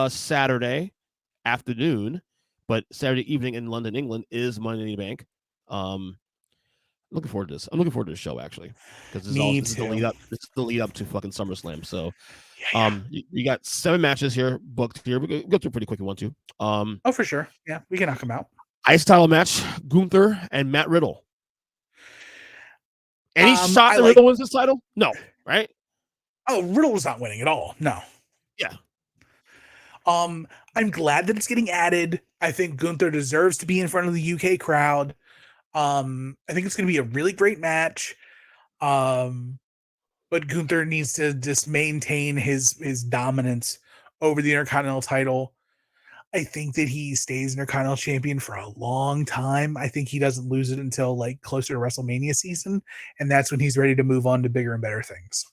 Saturday afternoon, but Saturday evening in London, England is Money in the Bank. Looking forward to this. I'm looking forward to the show actually because Me this is the too. lead up. This is the lead up to fucking SummerSlam. So, Yeah. you got 7 matches here booked here. We go through pretty quick if you want to. Oh, for sure. Yeah, we can knock them out. Ice title match: Gunther and Matt Riddle. Any shot that Riddle wins this title? No, right? Oh, Riddle was not winning at all. No. Yeah. I'm glad that it's getting added. I think Gunther deserves to be in front of the UK crowd. I think it's going to be a really great match. But Gunther needs to just maintain his dominance over the Intercontinental title. I think that he stays Intercontinental champion for a long time. I think he doesn't lose it until like closer to WrestleMania season, and that's when he's ready to move on to bigger and better things.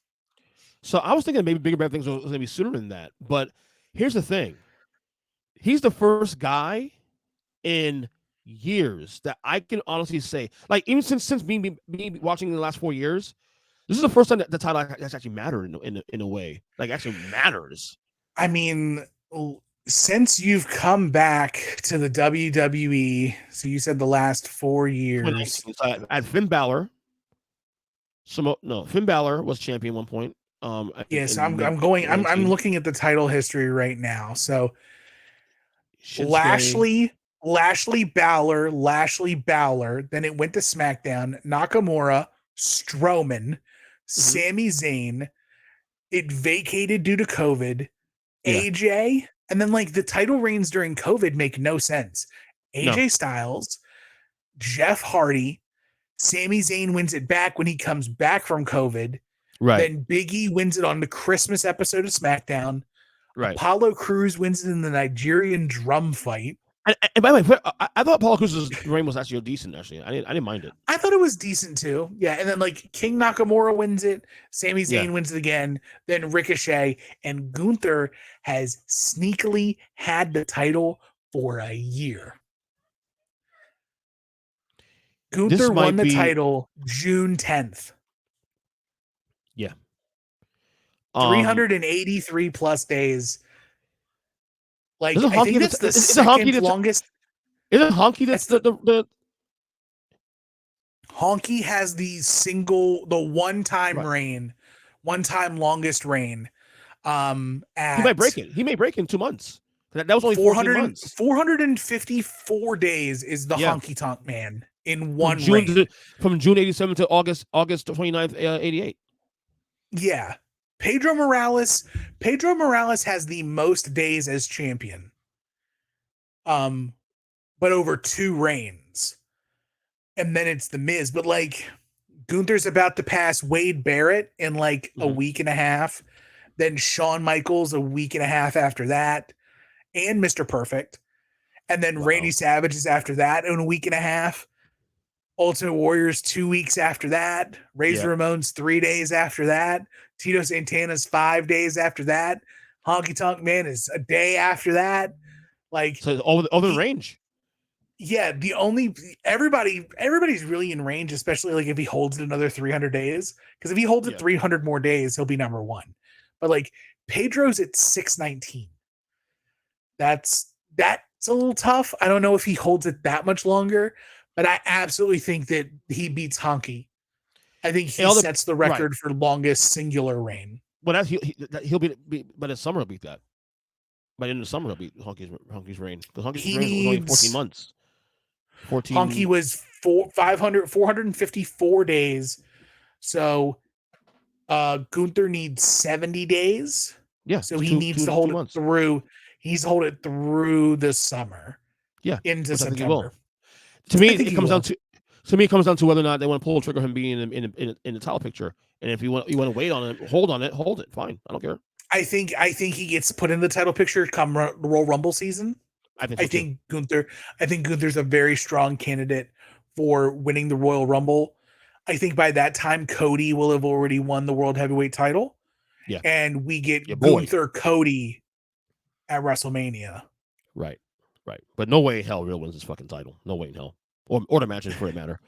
So I was thinking maybe bigger and better things was going to be sooner than that. But here's the thing: he's the first guy in years that I can honestly say, like even since me watching the last 4 years, this is the first time that the title has actually mattered in a way, like actually matters. I mean, since you've come back to the WWE, so you said the last 4 years. I had Finn Balor. Finn Balor was champion at one point. Yes, I'm looking at the title history right now. So Shinsuke. Lashley, Balor. Then it went to SmackDown. Nakamura, Strowman, Sami Zayn. It vacated due to COVID. AJ, and then like the title reigns during COVID make no sense. AJ Styles, Jeff Hardy, Sami Zayn wins it back when he comes back from COVID. Right. Then Big E wins it on the Christmas episode of SmackDown. Right. Apollo Crews wins it in the Nigerian drum fight. And by the way, I thought Apollo Crews' reign was actually decent. Actually, I didn't mind it. I thought it was decent too. Yeah, and then like King Nakamura wins it, Sami Zayn wins it again, then Ricochet, and Gunther has sneakily had the title for a year. Gunther won the title June 10th. Yeah. 383 plus days. Like, I think that's the second longest. Isn't Honky that's the Honky has the one-time reign, one-time longest reign. He might break it. He may break it in 2 months. That was only 14 months. 454 days is the Honky Tonk Man in one reign. From June 87 to August 29th, 88. Yeah. Pedro Morales has the most days as champion. But over 2 reigns. And then it's The Miz. But like Gunther's about to pass Wade Barrett in like a week and a half. Then Shawn Michaels a week and a half after that. And Mr. Perfect. And then Randy Savage is after that in a week and a half. Ultimate Warriors 2 weeks after that. Razor Ramon's 3 days after that. Tito Santana's 5 days after that. Honky Tonk Man is a day after that. Like, so all the range. Yeah, everybody's really in range, especially like if he holds it another 300 days. Because if he holds it 300 more days, he'll be number one. But like Pedro's at 619. That's a little tough. I don't know if he holds it that much longer, but I absolutely think that he beats Honky. I think he sets the record for longest singular reign. Well, he'll be by the summer he'll beat that. By the end of the summer he'll beat Honky's reign. Because Honky's reign was only 14 months. Honky was 454 days. So Gunther needs 70 days. Yeah. So he needs to hold it through. He needs to hold it through the summer. Yeah. Into September. To me, it comes down to whether or not they want to pull the trigger him being in the title picture. And if you want to wait on it, hold it. Fine. I don't care. I think he gets put in the title picture come Royal Rumble season. I think Gunther's a very strong candidate for winning the Royal Rumble. I think by that time Cody will have already won the World Heavyweight title. Yeah. And we get Gunther Cody at WrestleMania. Right. But no way in hell Riddle wins this fucking title. No way in hell. Or the matches for that matter.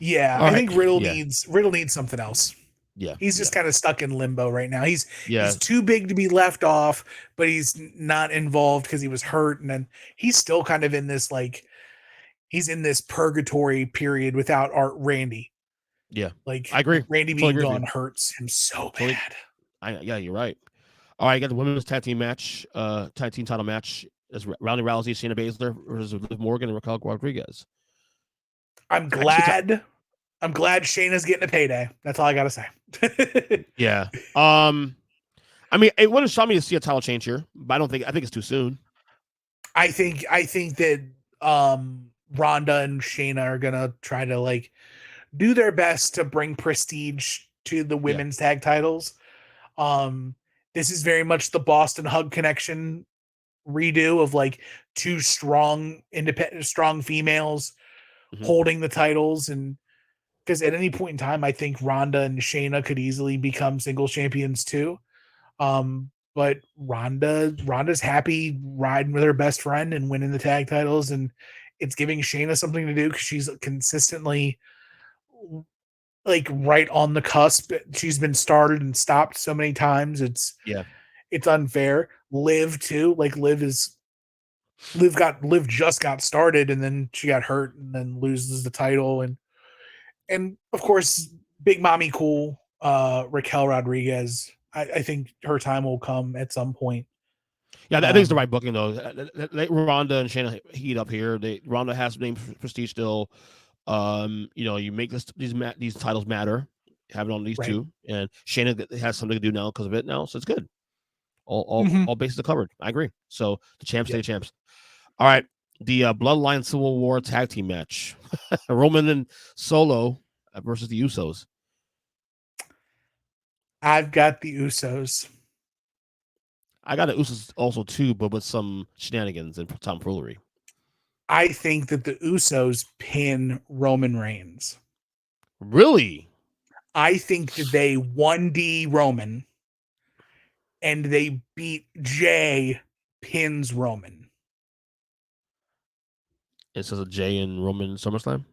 Yeah, I think Riddle needs something else. Yeah, He's just yeah, kind of stuck in limbo right now. He's yeah, too big to be left off, but he's not involved because he was hurt, and then he's still kind of in this like he's in this purgatory period without Art Randy. yeah. Like I agree. Randy Totally being agree with gone you. hurts him so Totally. bad. Yeah, you're right. All right, I got the women's tag team match, tag team title match. Is Ronda Rousey, Shayna Baszler versus Liv Morgan and Raquel Rodriguez. I'm Actually, glad. I'm glad Shayna's getting a payday. That's all I gotta say. yeah. I mean, it wouldn't shock me to see a title change here, but I think it's too soon. I think that Ronda and Shayna are gonna try to like do their best to bring prestige to the Yeah. women's tag titles. Um, this is very much the Boston Hug connection redo of like two strong, independent, strong females Hmm. holding the titles. And because at any point in time, I think Ronda and Shayna could easily become single champions too. But Ronda's happy riding with her best friend and winning the tag titles, and it's giving Shayna something to do because she's consistently like right on the cusp. She's been started and stopped so many times. Yeah. It's unfair. Liv too. Like Liv just got started and then she got hurt and then loses the title, and of course Big Mommy Cool, Raquel Rodriguez. I think her time will come at some point. Yeah, I think it's the Um, right booking though. Let Ronda and Shayna heat up here. Ronda has name prestige still. You make these titles matter. Have it on these right. two, and Shayna has something to do now because of it now, so it's good. Mm-hmm. All bases are covered. I agree. So the champs stay Yep. champs. All right, the Bloodline Civil War tag team match: Roman and Solo versus the Usos. I've got the Usos. I got the Usos also too, but with some shenanigans and tomfoolery. I think that the Usos pin Roman Reigns. Really? I think that they 1D Roman and they beat Jay pins Roman. It says a Jay and Roman SummerSlam.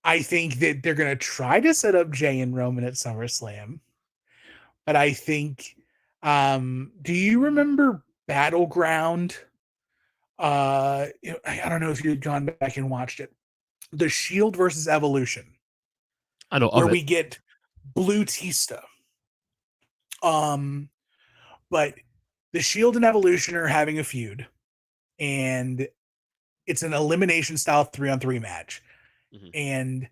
I think that they're going to try to set up Jay and Roman at SummerSlam, but I think do you remember Battleground? I don't know if you've gone back and watched it. The Shield versus Evolution, I know of where it. we get Blue Tista. Um, but the Shield and Evolution are having a feud, and it's an elimination style 3-on-3 match. Mm-hmm. And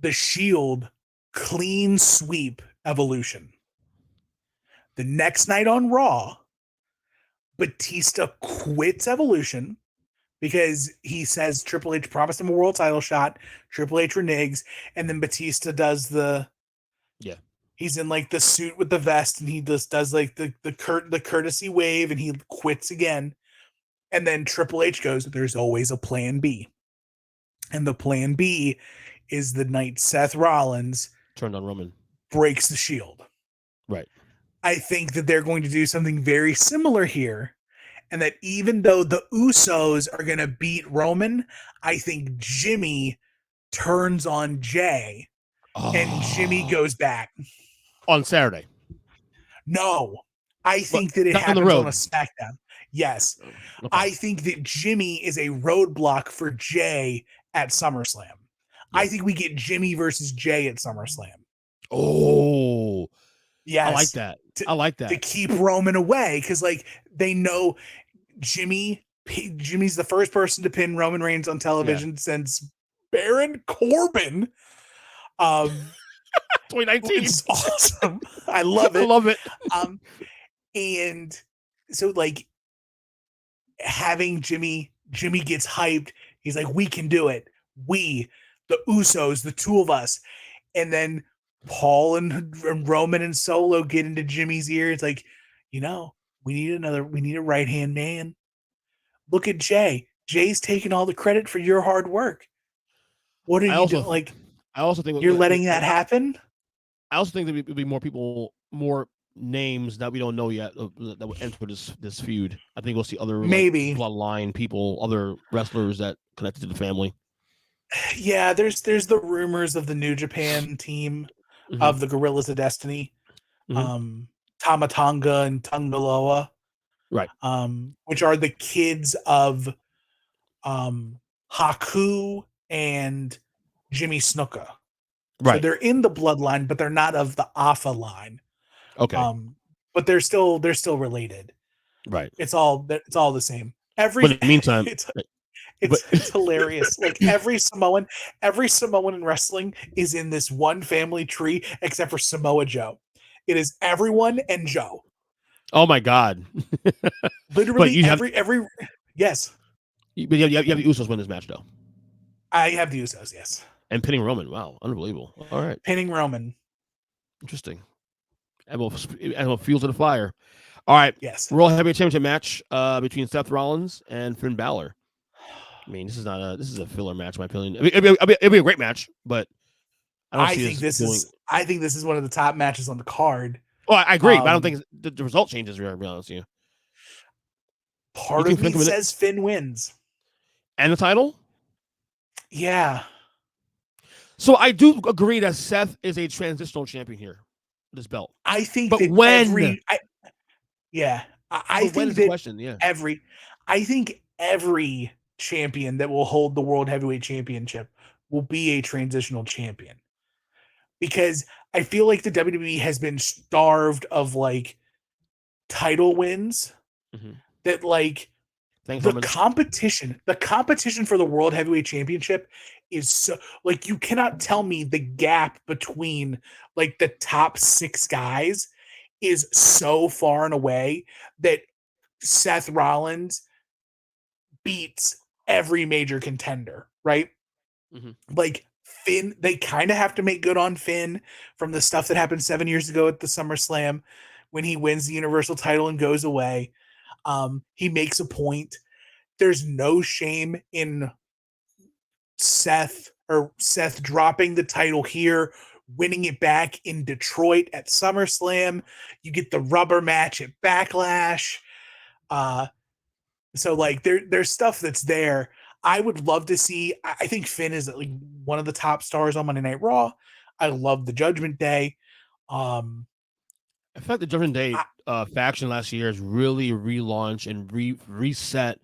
the Shield clean sweep Evolution. The next night on Raw, Batista quits Evolution because he says Triple H promised him a world title shot. Triple H reneges, and then Batista does Yeah. he's in like the suit with the vest, and he just does like the courtesy wave, and he quits again. And then Triple H goes, "There's always a plan B," and the plan B is the night Seth Rollins Turned on Roman. breaks the Shield. Right. I think that they're going to do something very similar here. And that even though the Usos are going to beat Roman, I think Jimmy turns on Jay and Jimmy Oh, goes back. on Saturday. No, I But think that it down the happens on a road. SmackDown. Yes. Okay. I think that Jimmy is a roadblock for Jay at SummerSlam. Yeah. I think we get Jimmy versus Jay at SummerSlam. Oh, I like Yes. that. To, I like to that. keep Roman away because like they know Jimmy's the first person to pin Roman Reigns on Yeah. television since Baron Corbin. Um, 2019. it's awesome. I love I it. love it. Um, and so like having Jimmy gets hyped. He's like, we can do it. We, the Usos, the two of us. And then Paul and Roman and Solo get into Jimmy's ear. It's like, we need a right hand man. Look at Jay. Jay's taking all the credit for your hard work. What are I you also, doing? Like, I also think, you're letting that happen? I also think there would be more people, more names that we don't know yet that will enter this feud. I think we'll see other like Maybe. bloodline people, other wrestlers that connected to the family. Yeah, there's the rumors of the New Japan team. Mm-hmm. of the Gorillas of Destiny, Mm-hmm. um, Tamatanga and Tungaloa, Right. which are the kids of um, Haku and Jimmy Snuka. So Right. they're in the bloodline, but they're not of the Alpha line. Okay. But they're still related. Right. It's all the same. But Every in the meantime, it's but it's hilarious. Like every Samoan in wrestling is in this one family tree except for Samoa Joe. It is everyone and Joe. oh my God. but Literally you have every yes. but you have the Usos win this match though, I have the Usos, yes. and pinning Roman. Wow, unbelievable. All right, Pinning Roman. interesting. Animal fuels to the fire. All right, Yes. World Heavyweight Championship match between Seth Rollins and Finn Balor. I mean, this is a filler match, in my opinion. I mean, it'd be a great match, but I don't I see think this this going. is I think this is one of the top matches on the card. Well, I agree, but I don't Um think the result changes. To be honest with you, you Part of think Finn me can win it says Finn wins. and the title? Yeah. So I do agree that Seth is a transitional champion here, this belt. I think But that when? every I yeah. I But when think is the that question? Yeah. every I think every champion that will hold the World Heavyweight Championship will be a transitional champion. Because I feel like the WWE has been starved of like title wins Mm-hmm. that like Thanks, the Roman. competition for the World Heavyweight Championship is so like you cannot tell me the gap between like the top 6 guys is so far and away that Seth Rollins beats every major contender, right? Mm-hmm. Like Finn, they kind of have to make good on Finn from the stuff that happened 7 years ago at the SummerSlam when he wins the Universal title and goes away. He makes a point. There's no shame in Seth dropping the title here, winning it back in Detroit at SummerSlam. You get the rubber match at Backlash. Uh, so like there's stuff that's there. I would love to see. I think Finn is like one of the top stars on Monday Night Raw. I love the Judgment Day. Um, In fact, the Judgment Day I, faction last year has really relaunched and reset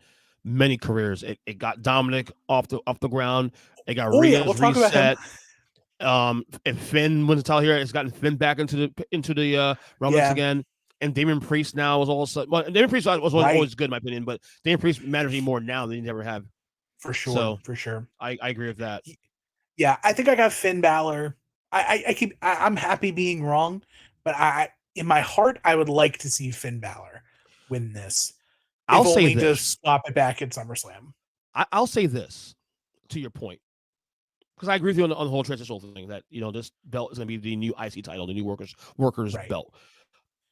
many careers. It got Dominic off the ground. It got oh yeah, we'll Rhea's talk about him. reset. If Finn wins the title here, it's gotten Finn back into the relevance Yeah, again. And Damian Priest now is also well. Damian Priest was right, always good in my opinion, but Damian Priest matters even more now than he ever have. for sure, So for sure. I agree with that. Yeah, I think I got Finn Balor. I'm happy being wrong, but I in my heart I would like to see Finn Balor win this, I'll if say only to this. swap it back at SummerSlam. I'll say this to your point because I agree with you on the whole transitional thing that this belt is going to be the new IC title, the new workers Right. belt.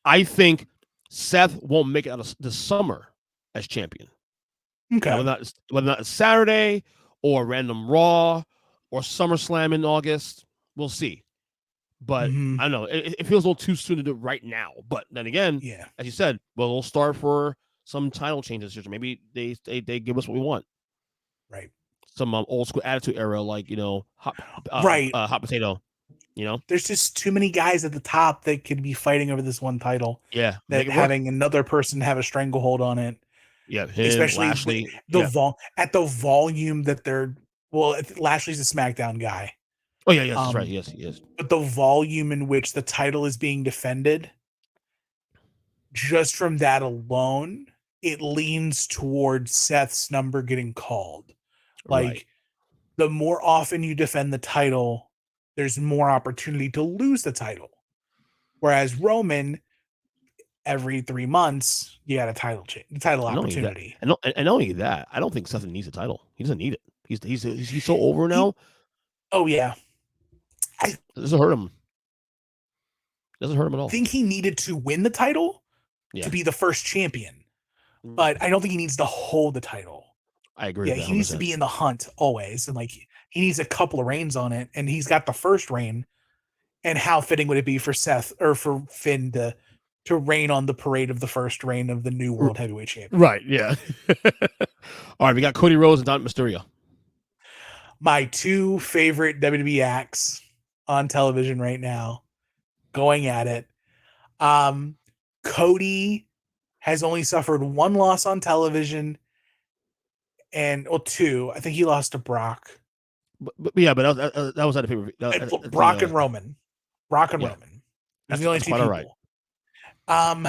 I think Seth won't make it out of the summer as champion. Now, Okay. whether or not it's Saturday or random Raw or SummerSlam in August, we'll see. But Mm-hmm. I don't know. It feels a little too soon to do it right now. But then again, Yeah. as you said, well, we'll start for some title changes here. So maybe they give us what we want. Right. Some old school attitude era, like Right. hot potato. You know, There's just too many guys at the top that could be fighting over this one title. yeah, make That it work. having another person have a stranglehold on it, Yeah, him, especially Lashley. the Yeah. vol at the volume that they're. Well, Lashley's a SmackDown guy. Oh yeah, yes, that's right. Um, Yes, he is. but the volume in which the title is being defended, just from that alone, it leans towards Seth's number getting called. Right. Like the more often you defend the title, there's more opportunity to lose the title. Whereas Roman, every 3 months, you got a title And not only that, opportunity. and not only that, I don't think Seth needs a title. He doesn't need it. He's so over He, now. oh yeah, I It doesn't hurt him. It doesn't hurt him at all. think he needed to win the title to Yeah, be the first champion, mm, but I don't think he needs to hold the title. I agree Yeah, with that he 100. needs to percent be in the hunt always, and like he needs a couple of reigns on it, and he's got the first reign. And how fitting would it be for Seth or for Finn to reign on the parade of the first reign of the new World Heavyweight Champion? Right. Yeah. All right. We got Cody Rhodes and Don Mysterio. My two favorite WWE acts on television right now. going at it. Um, Cody has only suffered one loss on television, and well, two. I think he lost to Brock. But that was at a pay per view. At the Brock and Roman. Brock and yeah, Roman. Those are the only that's two quite all right. people. Um,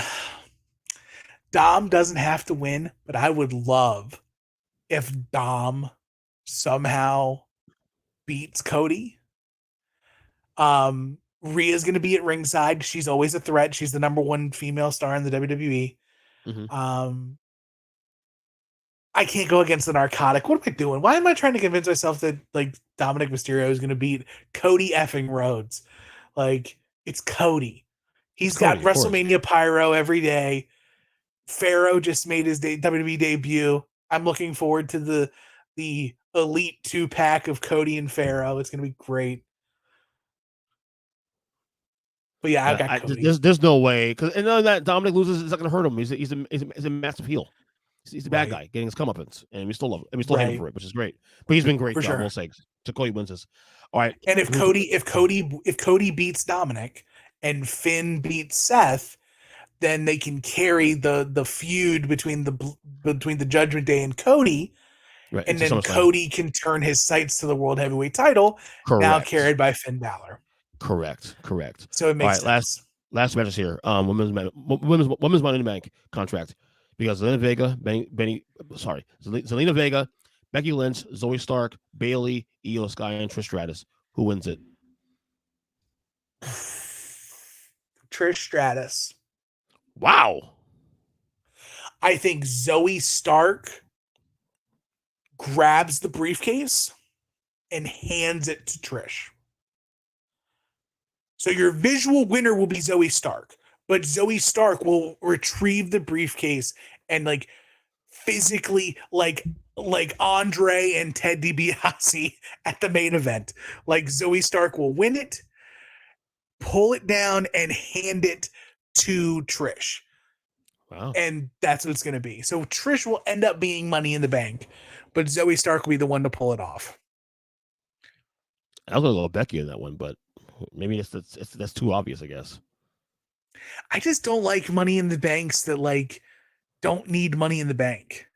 Dom doesn't have to win, but I would love if Dom somehow beats Cody. Rhea's going to be at ringside. She's always a threat. She's the number one female star in the WWE. Mm-hmm. I can't go against the narcotic. What am I doing? Why am I trying to convince myself that like Dominic Mysterio is going to beat Cody effing Rhodes? Like it's Cody. It's He's got Cody, of course. WrestleMania pyro every day. Pharaoh just made his WWE debut. I'm looking forward to the elite 2-pack of Cody and Pharaoh. It's going to be great. But yeah, I got Cody. There's no way because and that Dominic loses is not going to hurt him. He's a massive heel. He's a bad guy getting his comeuppance, and we still love him, and we still hate him for it, which is great. But he's been great, for though, sure. I will say. So Cody wins this. All right. And if Cody beats Dominic and Finn beats Seth, then they can carry the feud between the Judgment Day and Cody. Right, and then Cody can turn his sights to the World Heavyweight title, now carried by Finn Balor. Correct. So it makes sense. Last matches here. Women's Money in the Bank contract because Zelina Vega, Becky Lynch, Zoe Stark, Bayley, Io Sky, and Trish Stratus. Who wins it? Trish Stratus. Wow. I think Zoe Stark grabs the briefcase and hands it to Trish. So your visual winner will be Zoe Stark, but Zoe Stark will retrieve the briefcase and like physically like Andre and Ted DiBiase at the main event. Like Zoe Stark will win it, pull it down, and hand it to Trish. Wow. And that's what it's going to be. So Trish will end up being Money in the Bank, but Zoe Stark will be the one to pull it off. I was going to go Becky in that one, but maybe that's too obvious, I guess. I just don't like Money in the Banks that like don't need Money in the Bank.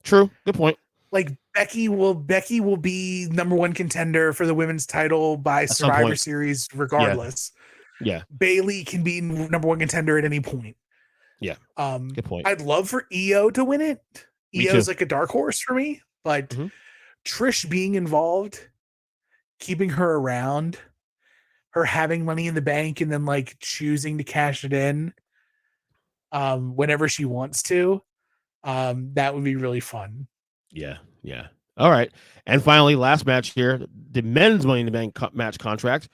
True. Good point. Like Becky will be number one contender for the women's title by Survivor Series regardless. Yeah. Bayley can be number one contender at any point. Yeah. Good point. I'd love for Io to win it. Io's like a dark horse for me, but Trish being involved, keeping her around, her having Money in the Bank and then like choosing to cash it in whenever she wants to, that would be really fun. Yeah. All right. And finally, last match here, the men's Money in the Bank match contract.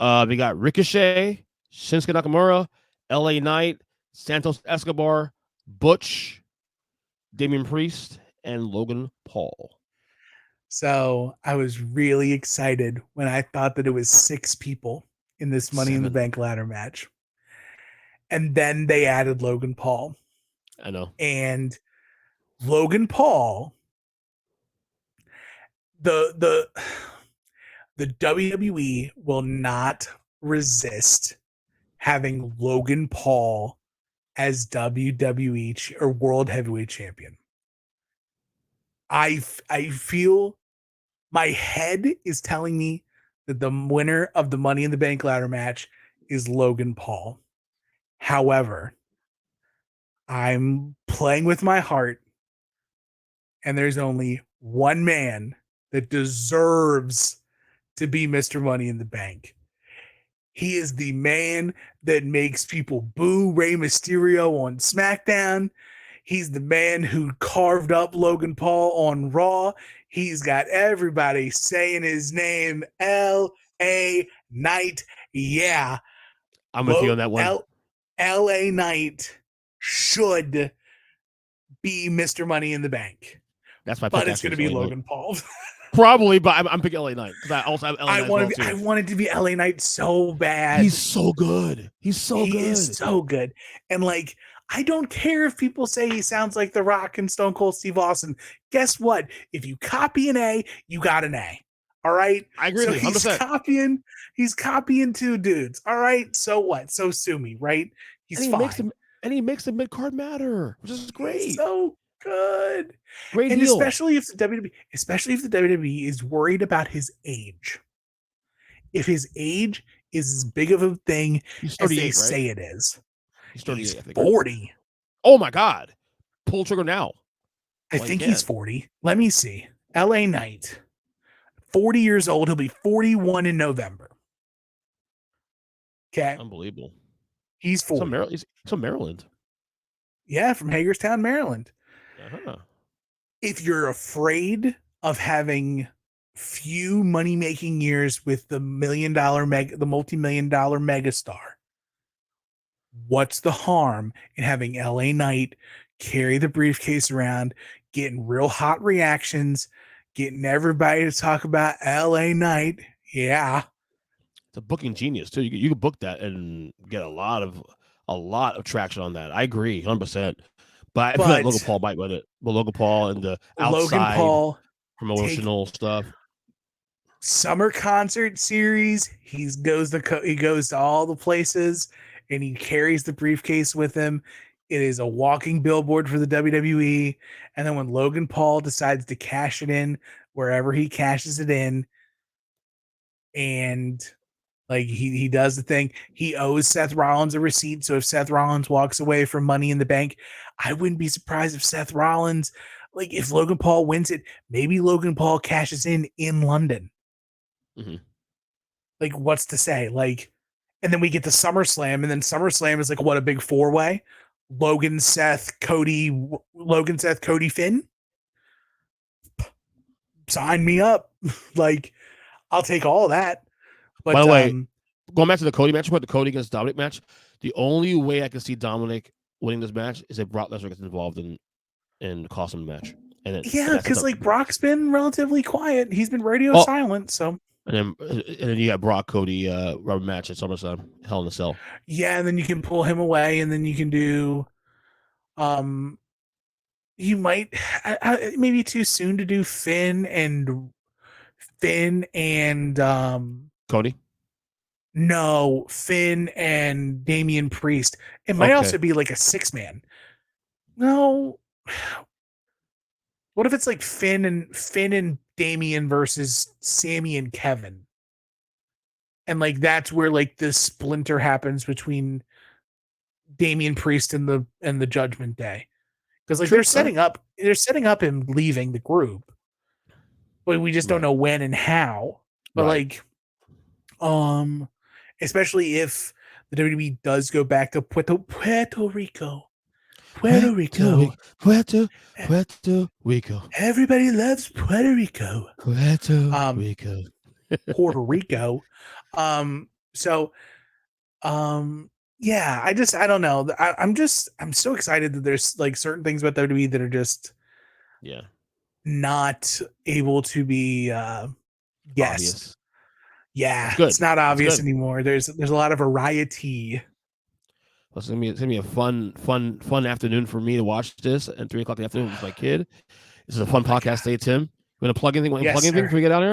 We got Ricochet, Shinsuke Nakamura, LA Knight, Santos Escobar, Butch, Damian Priest, and Logan Paul. So I was really excited when I thought that it was 6 people in this Money in the Bank ladder match. And then they added Logan Paul. I know. And Logan Paul, the WWE will not resist having Logan Paul as WWE or World Heavyweight Champion. I feel my head is telling me that the winner of the Money in the Bank ladder match is Logan Paul. However, I'm playing with my heart, and there's only one man that deserves to be Mr. Money in the Bank. He is the man that makes people boo Rey Mysterio on SmackDown. He's the man who carved up Logan Paul on Raw. He's got everybody saying his name, L.A. Knight. Yeah. I'm with you on that one. L.A. Knight should be Mr. Money in the Bank. That's my pick. But it's going to be Logan Paul. Probably, but I'm picking LA Knight because I also have LA Knight. I wanted to be LA Knight so bad. He's so good. He is so good. And like, I don't care if people say he sounds like The Rock and Stone Cold Steve Austin. Guess what? If you copy an A, you got an A. All right. I agree So with you 100%. he's copying two dudes. All right. So what? So sue me, right? And He's he makes fine. them and he makes the mid card matter, which is He's great. so good. Great And heel. especially if the WWE is worried about his age. If his age is as big of a thing He's as they 38, right? say it is, He's he's 38, I think, right? 40. Oh my God. Pull trigger now I while you think he's can. 40. Let me see. LA Knight, 40 years old. He'll be 41 in November. Okay. Unbelievable. He's 40. He's from Maryland. Yeah, from Hagerstown, Maryland. Uh-huh. If you're afraid of having few money making years with the multi-million dollar megastar, what's the harm in having LA Knight carry the briefcase around, getting real hot reactions, getting everybody to talk about LA Knight? Yeah. It's a booking genius too. You could book that and get a lot of traction on that. I agree, 100%. But I feel like Logan But Paul might win it. But Logan Paul and the Logan outside Paul take promotional stuff. summer concert series. He goes to all the places and he carries the briefcase with him. It is a walking billboard for the WWE. And then when Logan Paul decides to cash it in wherever he cashes it in, and like he does the thing, he owes Seth Rollins a receipt. So if Seth Rollins walks away from Money in the Bank, I wouldn't be surprised if Seth Rollins, like if Logan Paul wins it, maybe Logan Paul cashes in London. Mm-hmm. Like what's to say? Like, and then we get to SummerSlam, and then SummerSlam is like what, a big four-way? Logan, Seth, Cody, Finn. Sign me up. Like, I'll take all that. By But the way, going back to the Cody match, the Cody against Dominic match, the only way I can see Dominic winning this match is if Brock Lesnar gets involved in the cost him the match. And yeah, because like Brock's been relatively quiet. He's been radio silent. So and then you got Brock Cody rubber match at SummerSlam, Hell in a Cell. yeah, and then you can pull him away, and then you can do you might maybe too soon to do Finn and Cody? No, Finn and Damian Priest. It might also be like a 6-man. No. What if it's like Finn and Damian versus Sammy and Kevin? And like that's where like this splinter happens between Damian Priest and the Judgment Day. Because like they're setting up him leaving the group. But we just don't know when and how. But like especially if the WWE does go back to Puerto Rico. Puerto Rico. Everybody loves Puerto Rico. Puerto Rico. Puerto Rico. So yeah, I don't know. I'm so excited that there's like certain things about WWE that are just not able to be guessed. Obvious. Yeah, it's not obvious anymore. There's a lot of variety. It's gonna be a fun afternoon for me to watch this at 3:00 in the afternoon with my kid. This is a fun podcast. Stay, Tim. You want to plug anything? Before we get out here?